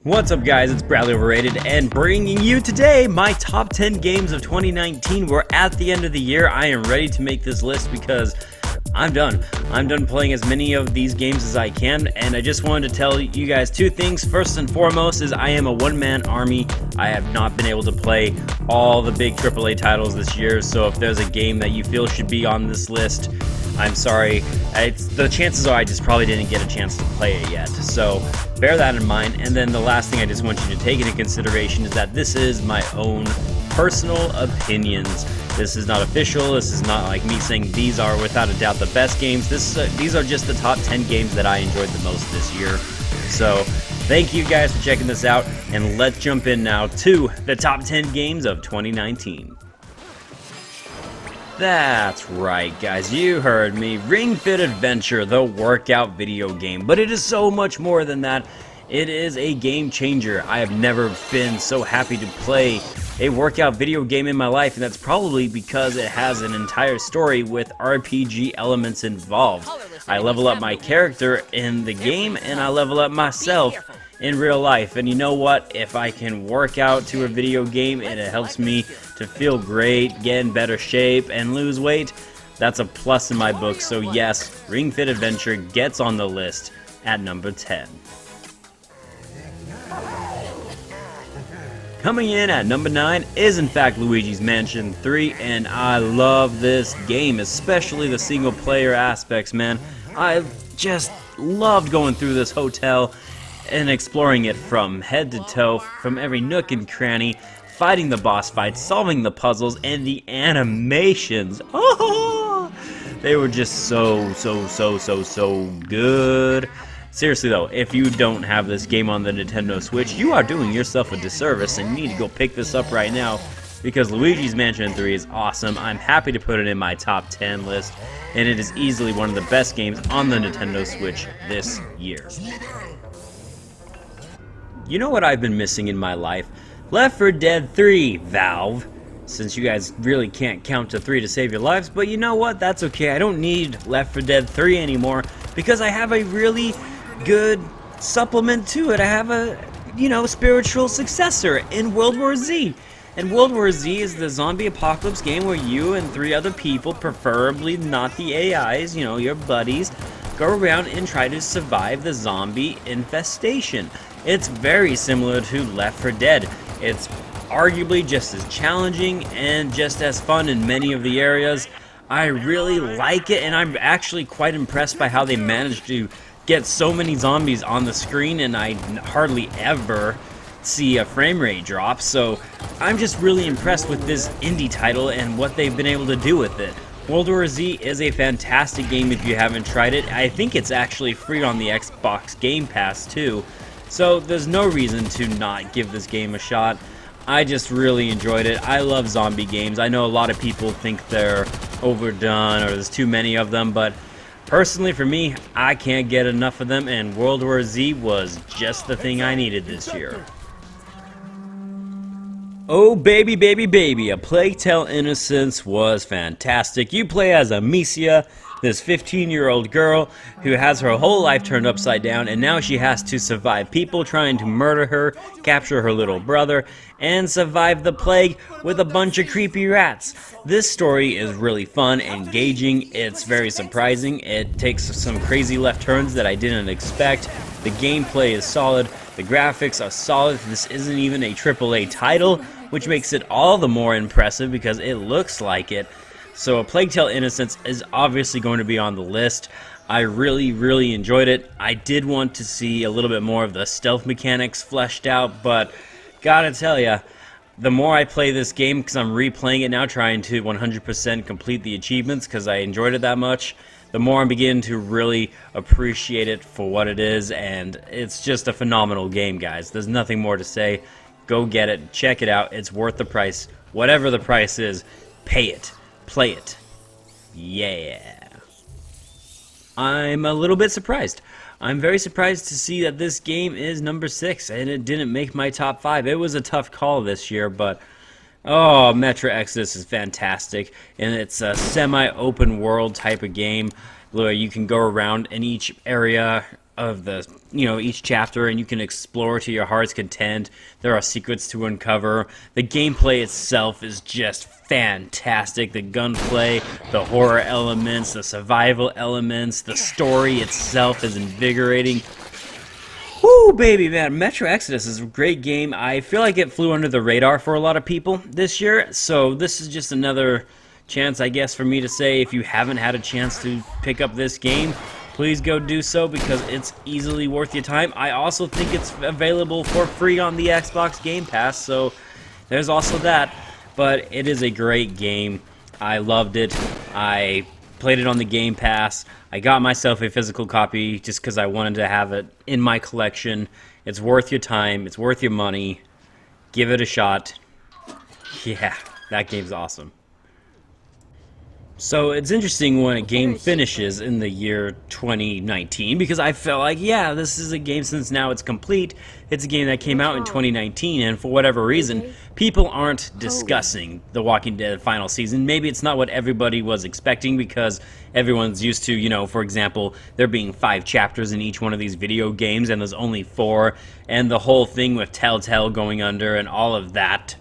What's up guys, it's Bradley Overrated and bringing you today my top 10 games of 2019. We're at the end of the year. I am ready to make this list because I'm done. I'm done playing as many of these games as I can, and I just wanted to tell you guys two things. First and foremost is I am a one-man army. I have not been able to play all the big AAA titles this year, so if there's a game that you feel should be on this list, I'm sorry. The chances are I just probably didn't get a chance to play it yet, so bear that in mind. And then the last thing I just want you to take into consideration is that this is my own personal opinions. This is not official. This is not like me saying these are without a doubt the best games. These are just the top 10 games that I enjoyed the most this year. So thank you guys for checking this out, and let's jump in now to the top 10 games of 2019. That's right, guys, you heard me. Ring Fit Adventure, the workout video game. But it is so much more than that. It is a game changer. I have never been so happy to play a workout video game in my life, and that's probably because it has an entire story with RPG elements involved. I level up my character in the game, and I level up myself in real life. And you know what? If I can work out to a video game and it helps me to feel great, get in better shape, and lose weight, that's a plus in my book. So yes, Ring Fit Adventure gets on the list at number 10. Coming in at number 9 is in fact Luigis Mansion 3, and I love this game, especially the single player aspects, man. I just loved going through this hotel and exploring it from head to toe, from every nook and cranny, fighting the boss fights, solving the puzzles, and the animations. Oh, they were just so good. Seriously though, if you don't have this game on the Nintendo Switch, you are doing yourself a disservice and you need to go pick this up right now, because Luigi's Mansion 3 is awesome. I'm happy to put it in my top 10 list, and it is easily one of the best games on the Nintendo Switch this year. You know what I've been missing in my life? Left 4 Dead 3, Valve. Since you guys really can't count to 3 to save your lives, but you know what? That's okay. I don't need Left 4 Dead 3 anymore because I have a really good supplement to it. I have a, spiritual successor in World War Z. And World War Z is the zombie apocalypse game where you and 3 other people, preferably not the AIs, your buddies, go around and try to survive the zombie infestation. It's very similar to Left 4 Dead. It's arguably just as challenging and just as fun in many of the areas. I really like it, and I'm actually quite impressed by how they managed to get so many zombies on the screen, and I hardly ever see a frame rate drop. So I'm just really impressed with this indie title and what they've been able to do with it. World War Z is a fantastic game if you haven't tried it. I think it's actually free on the Xbox Game Pass too, so there's no reason to not give this game a shot. I just really enjoyed it. I love zombie games. I know a lot of people think they're overdone or there's too many of them, but personally for me, I can't get enough of them, and World War Z was just the thing I needed this year. Oh baby, baby, baby, A Plague Tale Innocence was fantastic. You play as Amicia, this 15-year-old girl who has her whole life turned upside down, and now she has to survive people trying to murder her, capture her little brother, and survive the plague with a bunch of creepy rats. This story is really fun, engaging, it's very surprising, it takes some crazy left turns that I didn't expect, the gameplay is solid, the graphics are solid. This isn't even a AAA title, which makes it all the more impressive because it looks like it. So A Plague Tale Innocence is obviously going to be on the list. I really enjoyed it. I did want to see a little bit more of the stealth mechanics fleshed out, but gotta tell ya, the more I play this game, because I'm replaying it now, trying to 100% complete the achievements because I enjoyed it that much, the more I'm beginning to really appreciate it for what it is, and it's just a phenomenal game, guys. There's nothing more to say. Go get it, check it out, it's worth the price. Whatever the price is, pay it, play it. Yeah. I'm a little bit surprised. I'm very surprised to see that this game is number 6, and it didn't make my top 5. It was a tough call this year, but oh, Metro Exodus is fantastic, and it's a semi-open world type of game where you can go around in each area the each chapter, and you can explore to your heart's content. There are secrets to uncover. The gameplay itself is just fantastic. The gunplay, the horror elements, the survival elements, the story itself is invigorating. Woo, baby, man. Metro Exodus is a great game. I feel like it flew under the radar for a lot of people this year, so this is just another chance, I guess, for me to say, if you haven't had a chance to pick up this game, please go do so, because it's easily worth your time. I also think it's available for free on the Xbox Game Pass, so there's also that. But it is a great game. I loved it. I played it on the Game Pass. I got myself a physical copy just because I wanted to have it in my collection. It's worth your time. It's worth your money. Give it a shot. Yeah, that game's awesome. So it's interesting when a game finishes in the year 2019, because I felt like, yeah, this is a game, since now it's complete. It's a game that came out in 2019, and for whatever reason, people aren't discussing The Walking Dead final season. Maybe it's not what everybody was expecting, because everyone's used to, for example, there being 5 chapters in each one of these video games, and there's only 4, and the whole thing with Telltale going under and all of that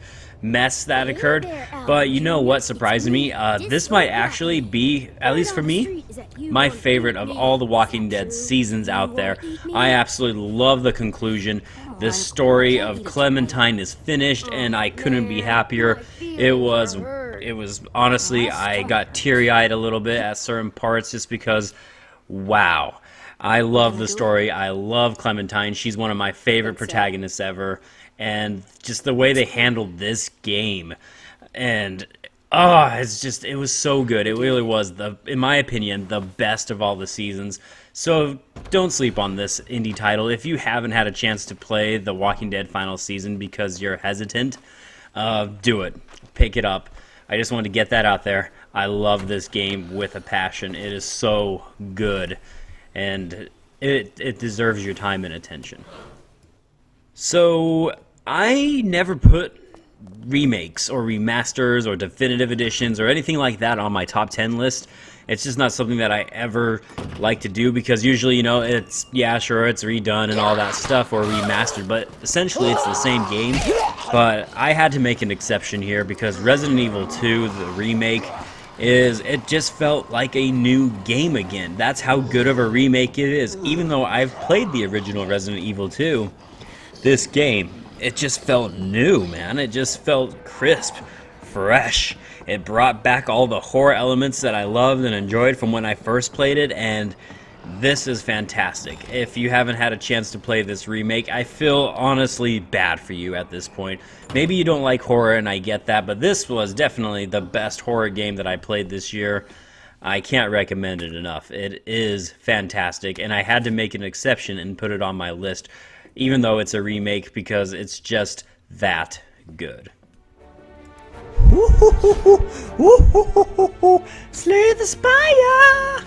mess that occurred. But you know what surprised me? This might actually be, at least for me, my favorite of all the Walking Dead seasons out there. I absolutely love the conclusion. The story of Clementine is finished, and I couldn't be happier. It was honestly, I got teary-eyed a little bit at certain parts, just because, wow. I love the story. I love Clementine. She's one of my favorite protagonists ever. And just the way they handled this game, and it was so good. It really was, in my opinion, the best of all the seasons. So don't sleep on this indie title. If you haven't had a chance to play The Walking Dead final season because you're hesitant, do it. Pick it up. I just wanted to get that out there. I love this game with a passion. It is so good, and it deserves your time and attention. So I never put remakes or remasters or definitive editions or anything like that on my top 10 list. It's just not something that I ever like to do, because usually, it's, yeah, sure, it's redone and all that stuff, or remastered, but essentially it's the same game. But I had to make an exception here, because Resident Evil 2, the remake, it just felt like a new game again. That's how good of a remake it is. Even though I've played the original Resident Evil 2, this game, it just felt new, man. It just felt crisp, fresh. It brought back all the horror elements that I loved and enjoyed from when I first played it, and this is fantastic. If you haven't had a chance to play this remake, I feel honestly bad for you at this point. Maybe you don't like horror, and I get that, but this was definitely the best horror game that I played this year. I can't recommend it enough. It is fantastic, and I had to make an exception and put it on my list, even though it's a remake, because it's just that good. Slay the Spire!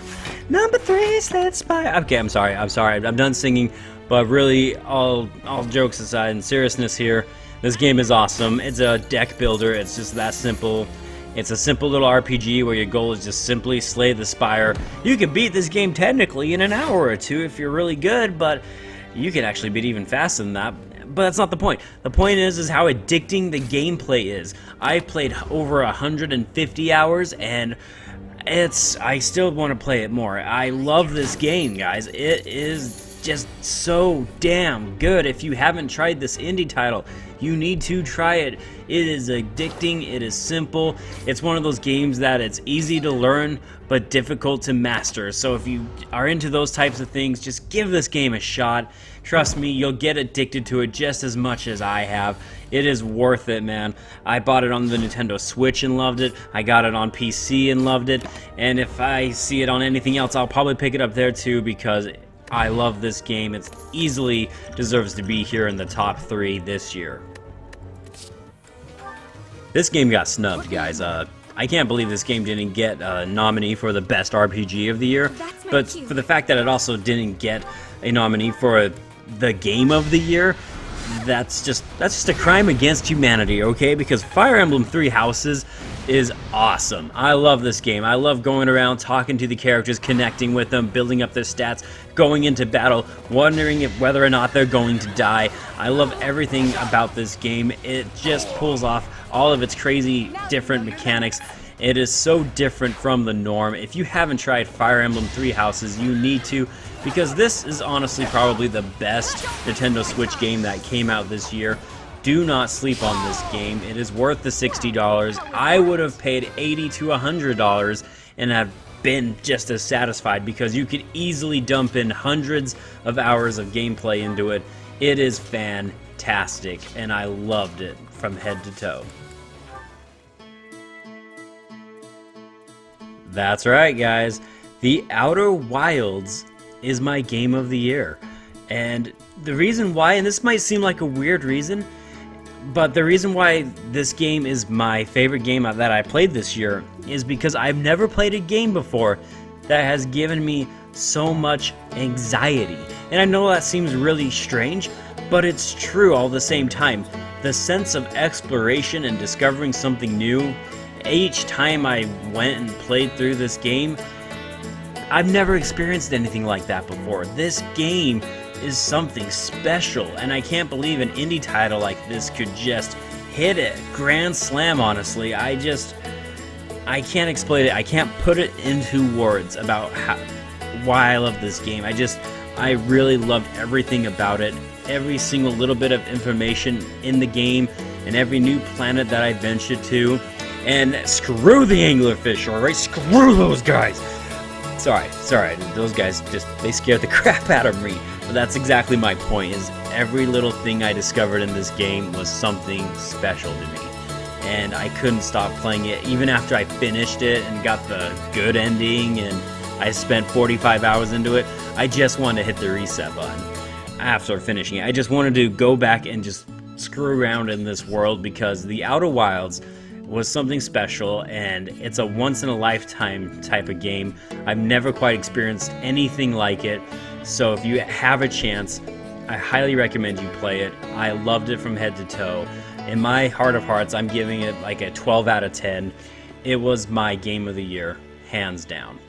Number 3, Slay the Spire. Okay, I'm sorry. I'm done singing, but really, all jokes aside and seriousness here, this game is awesome. It's a deck builder. It's just that simple. It's a simple little RPG where your goal is just simply slay the Spire. You can beat this game technically in an hour or 2 if you're really good, but you can actually beat even faster than that. But that's not the point. The point is how addicting the gameplay is. I played over 150 hours, and I still want to play it more. I love this game, guys. It is just so damn good. If you haven't tried this indie title, you need to try it. It is addicting. It is simple. It's one of those games that it's easy to learn but difficult to master. So if you are into those types of things, just give this game a shot. Trust me, you'll get addicted to it just as much as I have. It is worth it, man. I bought it on the Nintendo Switch and loved it. I got it on PC and loved it. And if I see it on anything else, I'll probably pick it up there too, because I love this game. It easily deserves to be here in the top 3 this year. This game got snubbed, guys. I can't believe this game didn't get a nominee for the best RPG of the year, but for the fact that it also didn't get a nominee for the game of the year, that's just a crime against humanity, okay? Because Fire Emblem Three Houses is awesome. I love this game. I love going around, talking to the characters, connecting with them, building up their stats, going into battle, wondering whether or not they're going to die. I love everything about this game. It just pulls off all of its crazy different mechanics. It is so different from the norm. If you haven't tried Fire Emblem Three Houses, you need to, because this is honestly probably the best Nintendo Switch game that came out this year. Do not sleep on this game. It is worth the $60. I would have paid $80 to $100 and have been just as satisfied, because you could easily dump in hundreds of hours of gameplay into it. It is fantastic, and I loved it from head to toe. That's right, guys. The Outer Wilds is my game of the year. And the reason why, and this might seem like a weird reason, but the reason why this game is my favorite game that I played this year is because I've never played a game before that has given me so much anxiety. And I know that seems really strange, but it's true all the same time. The sense of exploration and discovering something new, each time I went and played through this game, I've never experienced anything like that before. This game is something special, and I can't believe an indie title like this could just hit a grand slam, honestly. I can't explain it. I can't put it into words about why I love this game. I really loved everything about it. Every single little bit of information in the game, and every new planet that I ventured to. And screw the anglerfish, alright? Screw those guys! Sorry, those guys they scared the crap out of me. But that's exactly my point, is every little thing I discovered in this game was something special to me. And I couldn't stop playing it, even after I finished it and got the good ending, and I spent 45 hours into it. I just wanted to hit the reset button after finishing it. I just wanted to go back and just screw around in this world, because the Outer Wilds was something special, and it's a once-in-a-lifetime type of game. I've never quite experienced anything like it, so if you have a chance, I highly recommend you play it. I loved it from head to toe. In my heart of hearts, I'm giving it like a 12 out of 10. It was my game of the year, hands down.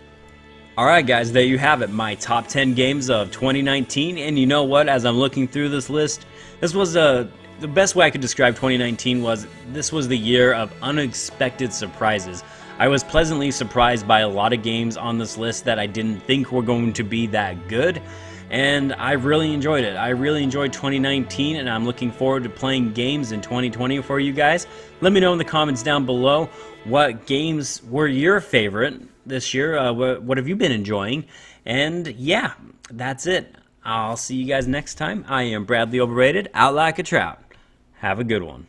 Alright guys, there you have it, my top 10 games of 2019, and you know what, as I'm looking through this list, this was the best way I could describe 2019 was this was the year of unexpected surprises. I was pleasantly surprised by a lot of games on this list that I didn't think were going to be that good, and I really enjoyed it. I really enjoyed 2019, and I'm looking forward to playing games in 2020 for you guys. Let me know in the comments down below what games were your favorite this year. What have you been enjoying? And yeah, that's it. I'll see you guys next time. I am Bradley Overrated, out like a trout. Have a good one.